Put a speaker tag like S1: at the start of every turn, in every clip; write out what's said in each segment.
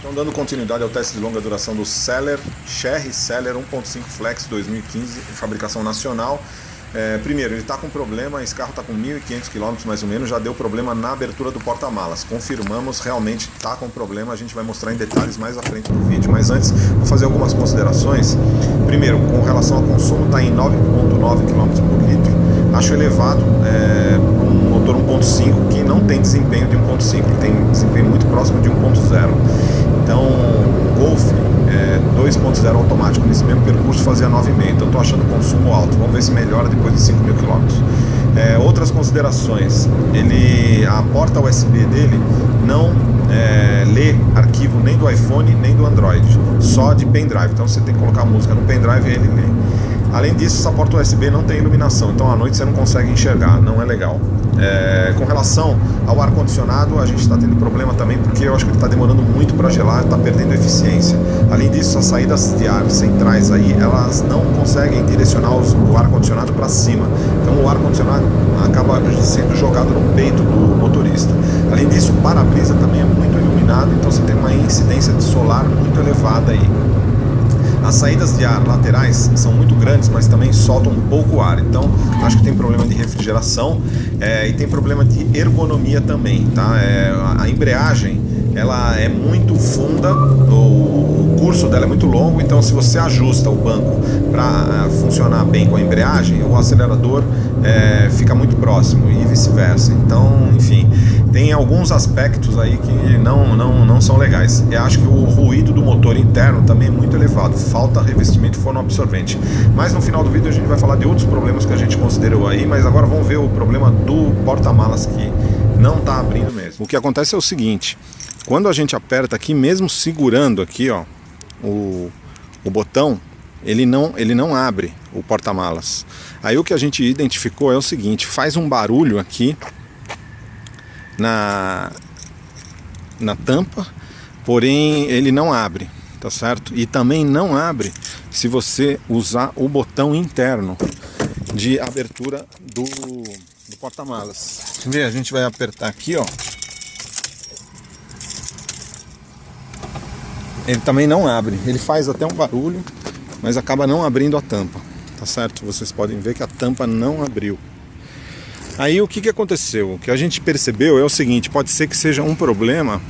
S1: Então, dando continuidade ao teste de longa duração do Chery Celer 1.5 Flex 2015, fabricação nacional. Primeiro, ele está com problema, esse carro está com 1.500 km mais ou menos, já deu problema na abertura do porta-malas. Confirmamos, realmente está com problema, a gente vai mostrar em detalhes mais à frente do vídeo. Mas antes, vou fazer algumas considerações. Primeiro, com relação ao consumo, está em 9,9 km por litro. Acho elevado, um motor 1.5 que não tem desempenho de 1.5, tem desempenho muito próximo de 1.0. Então, o Golf 2.0 automático nesse mesmo percurso fazia 9,5, então estou achando o consumo alto. Vamos ver se melhora depois de 5.000 km. Outras considerações, a porta USB dele não lê arquivo nem do iPhone nem do Android, só de pendrive, então você tem que colocar a música no pendrive e ele lê. Além disso, essa porta USB não tem iluminação, então à noite você não consegue enxergar, não é legal. Com relação ao ar-condicionado, a gente está tendo problema também, porque eu acho que ele está demorando muito para gelar, está perdendo eficiência. Além disso, as saídas de ar centrais aí, elas não conseguem direcionar o ar-condicionado para cima, então o ar-condicionado acaba sendo jogado no peito do motorista. Além disso, o para-brisa também é muito iluminado, então você tem uma incidência de solar muito elevada aí. As saídas de ar laterais são muito grandes, mas também soltam pouco ar, então acho que tem problema de refrigeração e tem problema de ergonomia também, tá? A embreagem, ela é muito funda, o curso dela é muito longo, então se você ajusta o banco para funcionar bem com a embreagem, o acelerador fica muito próximo e vice-versa. Então, enfim, tem alguns aspectos aí que não são legais. Eu acho que o ruído do motor interno também é muito elevado, falta revestimento forno absorvente. Mas no final do vídeo a gente vai falar de outros problemas que a gente considerou aí, mas agora vamos ver o problema do porta-malas que não está abrindo mesmo. O que acontece é o seguinte: quando a gente aperta aqui, mesmo segurando aqui, ó, o botão, ele não abre o porta-malas. Aí o que a gente identificou é o seguinte: faz um barulho aqui na tampa, porém ele não abre, tá certo? E também não abre se você usar o botão interno de abertura do porta-malas. A gente vai apertar aqui, ó. Ele também não abre, ele faz até um barulho, mas acaba não abrindo a tampa, tá certo? Vocês podem ver que a tampa não abriu. Aí o que aconteceu? O que a gente percebeu é o seguinte: pode ser que seja um problema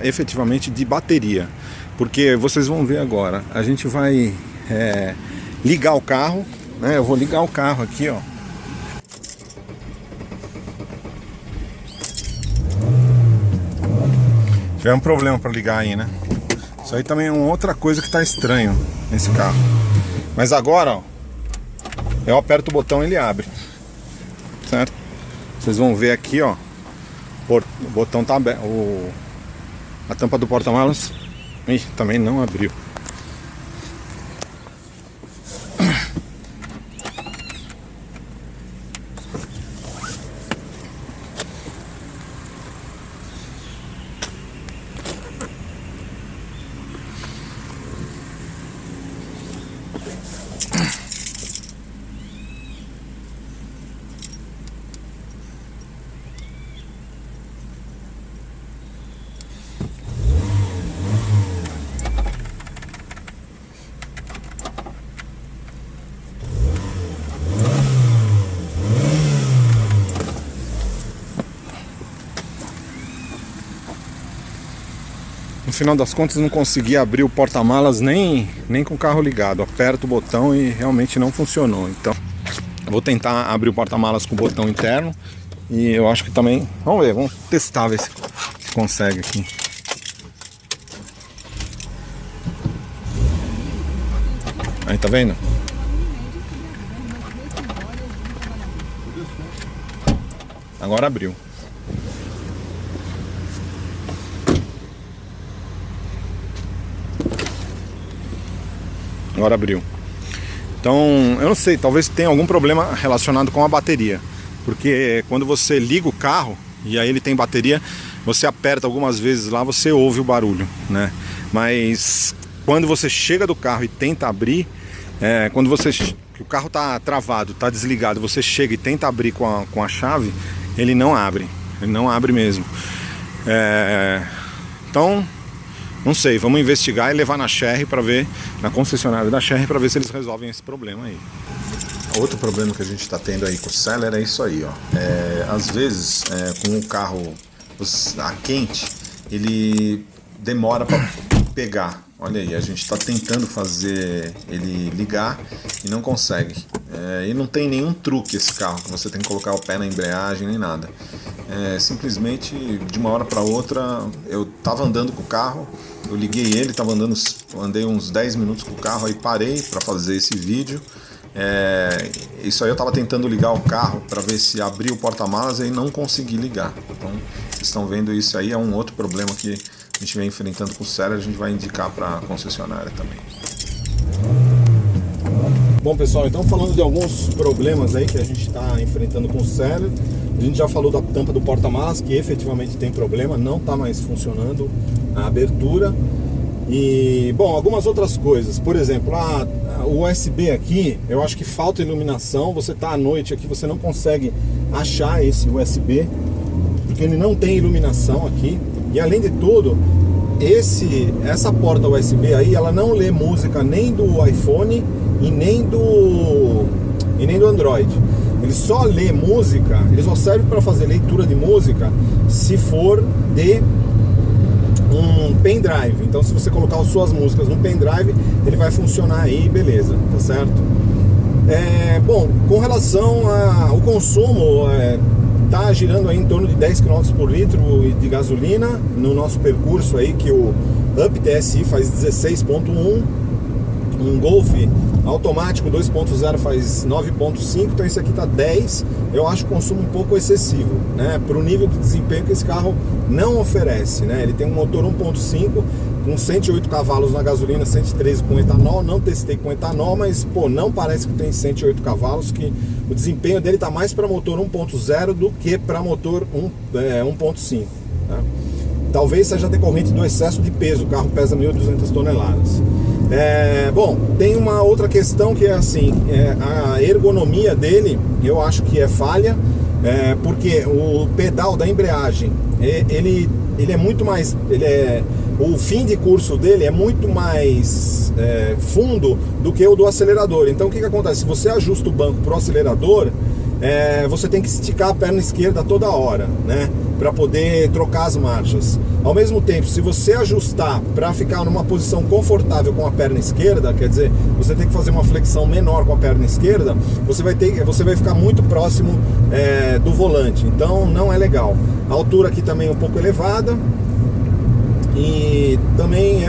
S1: efetivamente de bateria, porque vocês vão ver agora. A gente vai ligar o carro, né? Eu vou ligar o carro aqui, ó. Tiver um problema para ligar aí, né? Isso aí também é uma outra coisa que está estranho nesse carro. Mas agora, ó, eu aperto o botão e ele abre, certo? Vocês vão ver aqui, ó, o botão tá aberto, a tampa do porta-malas também não abriu. No final das contas, não consegui abrir o porta-malas nem com o carro ligado. Aperto o botão e realmente não funcionou. Então, vou tentar abrir o porta-malas com o botão interno. E eu acho que também... Vamos ver, vamos testar, ver se consegue aqui. Aí, tá vendo? Agora abriu. Agora abriu. Então, eu não sei, talvez tenha algum problema relacionado com a bateria, porque quando você liga o carro e aí ele tem bateria, você aperta algumas vezes lá, você ouve o barulho, né? Mas quando você chega do carro e tenta abrir, quando o carro está travado, está desligado, você chega e tenta abrir com a chave, ele não abre mesmo. Então, não sei, vamos investigar e levar na Chery para ver, na concessionária da Chery, para ver se eles resolvem esse problema aí. Outro problema que a gente está tendo aí com o Celery é isso aí, ó. Às vezes, com o carro a quente, ele demora para pegar. Olha aí, a gente está tentando fazer ele ligar e não consegue. E não tem nenhum truque esse carro, que você tem que colocar o pé na embreagem nem nada. Simplesmente, de uma hora para outra, eu estava andando com o carro, eu liguei ele, andei uns 10 minutos com o carro, aí parei para fazer esse vídeo. Isso aí eu estava tentando ligar o carro para ver se abriu o porta-malas e não consegui ligar. Então, vocês estão vendo isso aí, é um outro problema que a gente vem enfrentando com o Celery, a gente vai indicar para a concessionária também. Bom, pessoal, então falando de alguns problemas aí que a gente está enfrentando com o Celery, a gente já falou da tampa do porta-malas, que efetivamente tem problema, não está mais funcionando a abertura. E, bom, algumas outras coisas, por exemplo, o USB aqui, eu acho que falta iluminação. Você está à noite aqui, você não consegue achar esse USB, porque ele não tem iluminação aqui. E além de tudo, essa porta USB aí, ela não lê música nem do iPhone e nem do Android. Ele só lê música, ele só serve para fazer leitura de música se for de um pendrive. Então, se você colocar as suas músicas no pendrive, ele vai funcionar aí, beleza, tá certo? Bom, com relação ao consumo, tá girando aí em torno de 10 km por litro de gasolina no nosso percurso aí, que o Up TSI faz 16.1, um Golf automático 2.0 faz 9.5, então esse aqui tá 10. Eu acho o consumo um pouco excessivo, né, para o nível de desempenho que esse carro não oferece, né? Ele tem um motor 1.5 com 108 cavalos na gasolina, 113 com etanol. Não testei com etanol, mas pô, não parece que tem 108 cavalos, que o desempenho dele tá mais para motor 1.0 do que para motor 1.5, né? Talvez seja decorrente do excesso de peso, o carro pesa 1.200 toneladas. Bom, tem uma outra questão que é assim, a ergonomia dele, eu acho que é falha, porque o pedal da embreagem, ele é muito mais, o fim de curso dele é muito mais fundo do que o do acelerador. Então o que acontece? Se você ajusta o banco para o acelerador, você tem que esticar a perna esquerda toda hora, né, para poder trocar as marchas. Ao mesmo tempo, se você ajustar para ficar numa posição confortável com a perna esquerda, quer dizer, você tem que fazer uma flexão menor com a perna esquerda, você vai ficar muito próximo do volante, então não é legal. A altura aqui também é um pouco elevada e também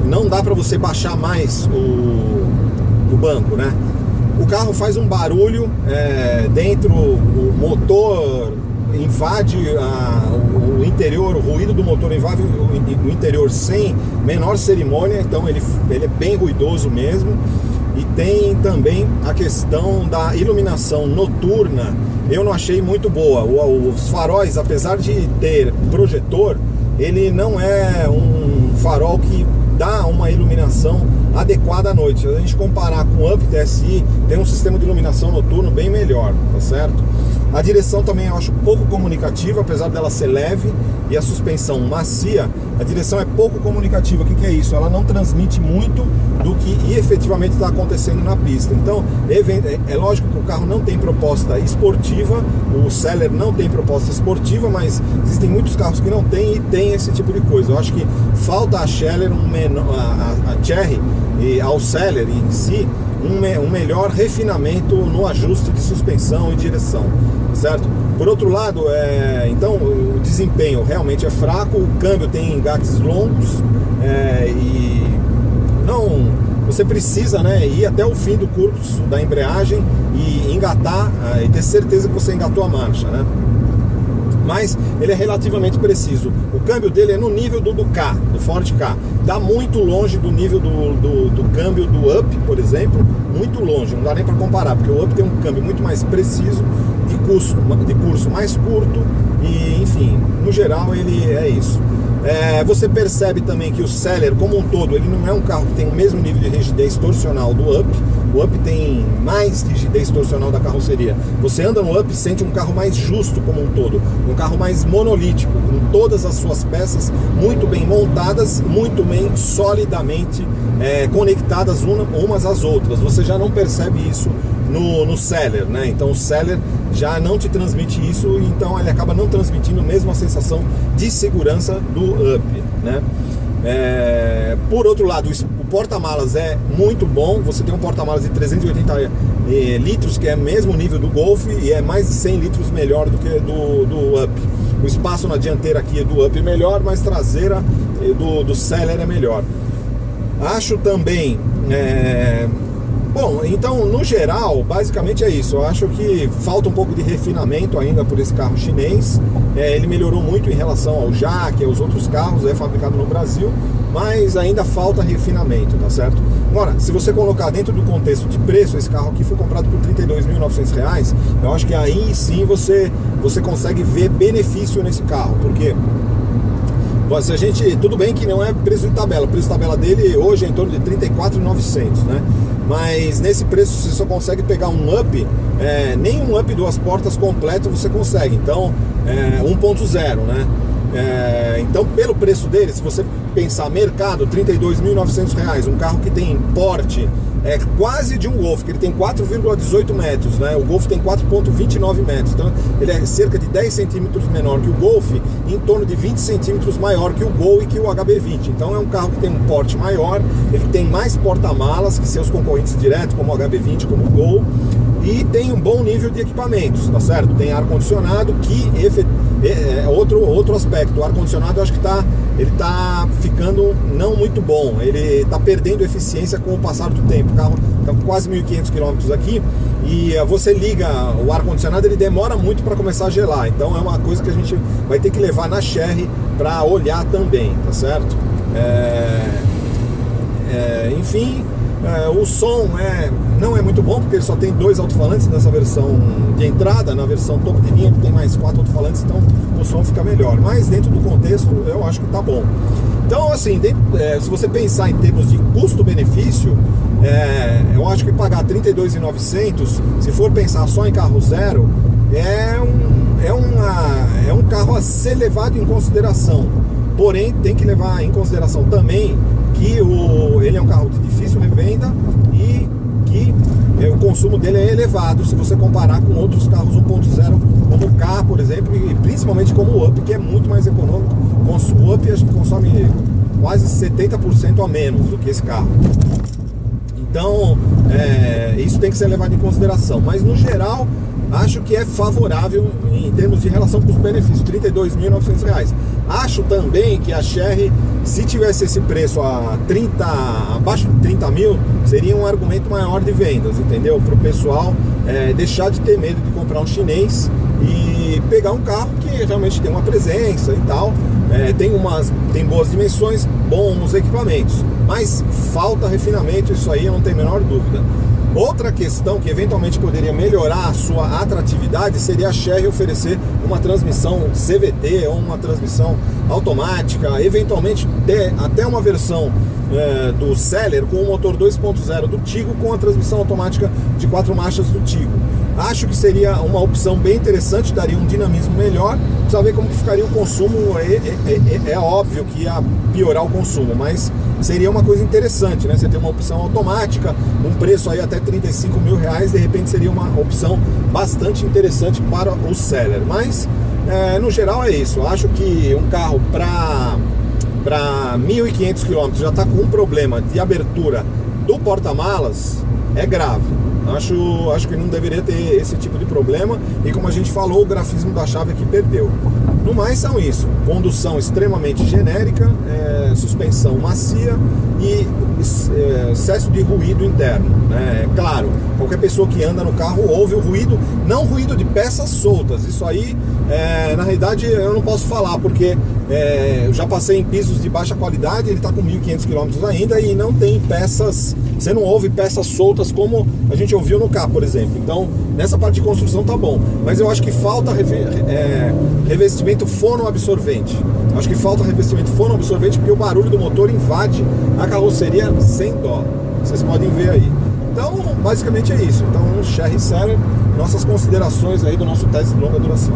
S1: não dá para você baixar mais o banco, né? O carro faz um barulho dentro, o motor invade o interior, o ruído do motor invade o interior sem menor cerimônia, então ele é bem ruidoso mesmo. E tem também a questão da iluminação noturna, eu não achei muito boa. Os faróis, apesar de ter projetor, ele não é um farol que dá uma iluminação adequada à noite. Se a gente comparar com o Up TSI, tem um sistema de iluminação noturno bem melhor, tá certo? A direção também eu acho pouco comunicativa, apesar dela ser leve e a suspensão macia, a direção é pouco comunicativa. O que é isso? Ela não transmite muito do que efetivamente está acontecendo na pista. Então, é lógico que o carro não tem proposta esportiva, o Celery não tem proposta esportiva, mas existem muitos carros que não tem e tem esse tipo de coisa. Eu acho que falta a Chery, a Chery e ao Celery em si, um melhor refinamento no ajuste de suspensão e direção, certo? Por outro lado, então o desempenho realmente é fraco, o câmbio tem engates longos e não, você precisa, né, ir até o fim do curso da embreagem e engatar e ter certeza que você engatou a marcha, né? Mas ele é relativamente preciso. O câmbio dele é no nível do K, do Ford K. Está muito longe do nível do câmbio do Up, por exemplo. Muito longe, não dá nem para comparar, porque o Up tem um câmbio muito mais preciso, de curso mais curto. E, enfim, no geral ele é isso. Você percebe também que o Celery, como um todo, ele não é um carro que tem o mesmo nível de rigidez torsional do Up.
S2: O Up tem mais rigidez torcional da carroceria. Você anda no Up e sente um carro mais justo como um todo, um carro mais monolítico, com todas as suas peças muito bem montadas, muito bem solidamente conectadas umas às outras. Você já não percebe isso no Celer, né? Então o Celer já não te transmite isso, então ele acaba não transmitindo mesmo a sensação de segurança do Up, né? Por outro lado, o porta-malas é muito bom. Você tem um porta-malas de 380 litros, que é mesmo nível do Golf, e é mais de 100 litros melhor do que do Up. O espaço na dianteira aqui do Up é melhor, mas traseira do Celer é melhor. Acho também... Bom, então, no geral, basicamente é isso. Eu acho que falta um pouco de refinamento ainda por esse carro chinês. Ele melhorou muito em relação ao Jaque, aos outros carros, é fabricado no Brasil, mas ainda falta refinamento, tá certo? Agora, se você colocar dentro do contexto de preço, esse carro aqui foi comprado por R$ 32.900, eu acho que aí sim você consegue ver benefício nesse carro, porque... se a gente, tudo bem que não é preço de tabela, o preço de tabela dele hoje é em torno de R$ 34.900, né? Mas nesse preço você só consegue pegar um Up, nem um Up 2 portas completo você consegue, então 1.0, né? Então pelo preço dele, se você pensar mercado, R$ 32.900, um carro que tem porte quase de um Golf, que ele tem 4,18 metros, né? O Golf tem 4,29 metros, então ele é cerca de 10 centímetros menor que o Golf, em torno de 20 centímetros maior que o Gol e que o HB20. Então é um carro que tem um porte maior, ele tem mais porta-malas que seus concorrentes diretos, como o HB20, como o Gol, e tem um bom nível de equipamentos, tá certo? Tem ar-condicionado, que é outro aspecto. O ar-condicionado eu acho que ele tá ficando não muito bom, ele tá perdendo eficiência com o passar do tempo. O carro tá com quase 1.500 km aqui, e você liga o ar-condicionado, ele demora muito para começar a gelar, então é uma coisa que a gente vai ter que levar na Chery para olhar também, tá certo? Enfim, o som não é muito bom, porque ele só tem 2 alto-falantes nessa versão de entrada. Na versão topo de linha ele tem mais 4 alto-falantes, então o som fica melhor, mas dentro do contexto eu acho que tá bom. Então assim, se você pensar em termos de custo-benefício, eu acho que pagar R$ 32.900, se for pensar só em carro zero, é um carro a ser levado em consideração. Porém, tem que levar em consideração também que ele é um carro de difícil revenda e que o consumo dele é elevado se você comparar com outros carros 1.0, como o K, por exemplo, e principalmente como o Up, que é muito mais econômico. O Up a gente consome quase 70% a menos do que esse carro. Então, isso tem que ser levado em consideração. Mas, no geral, acho que é favorável em termos de relação custo-benefício, R$ 32.900. Acho também que a Chery, se tivesse esse preço abaixo de 30 mil, seria um argumento maior de vendas, entendeu? Para o pessoal deixar de ter medo de comprar um chinês e pegar um carro que realmente tem uma presença e tal, tem boas dimensões, bons equipamentos, mas falta refinamento, isso aí eu não tenho a menor dúvida. Outra questão que eventualmente poderia melhorar a sua atratividade seria a Chery oferecer uma transmissão CVT ou uma transmissão automática, eventualmente até uma versão do Celer com o motor 2.0 do Tigo com a transmissão automática de 4 marchas do Tigo. Acho que seria uma opção bem interessante, daria um dinamismo melhor. Precisa ver como que ficaria o consumo. É óbvio que ia piorar o consumo, mas seria uma coisa interessante, né? Você tem uma opção automática, um preço aí até R$35 mil, de repente seria uma opção bastante interessante para o Celer. Mas no geral é isso. Acho que um carro para 1.500 km já está com um problema de abertura do porta-malas, é grave. Acho que não deveria ter esse tipo de problema. E como a gente falou, o grafismo da chave aqui perdeu. No mais são isso: condução extremamente genérica, suspensão macia e excesso de ruído interno, né? Claro, qualquer pessoa que anda no carro ouve o ruído, não ruído de peças soltas. Isso aí, na realidade, eu não posso falar, porque eu já passei em pisos de baixa qualidade, ele está com 1.500 km ainda e não tem peças, você não ouve peças soltas como a gente ouviu no K, por exemplo. Então, nessa parte de construção tá bom, mas eu acho que falta revestimento fonoabsorvente. Acho que falta revestimento fonoabsorvente porque o barulho do motor invade a carroceria sem dó. Vocês podem ver aí. Então, basicamente é isso. Então, Cherry Seller, nossas considerações aí do nosso teste de longa duração.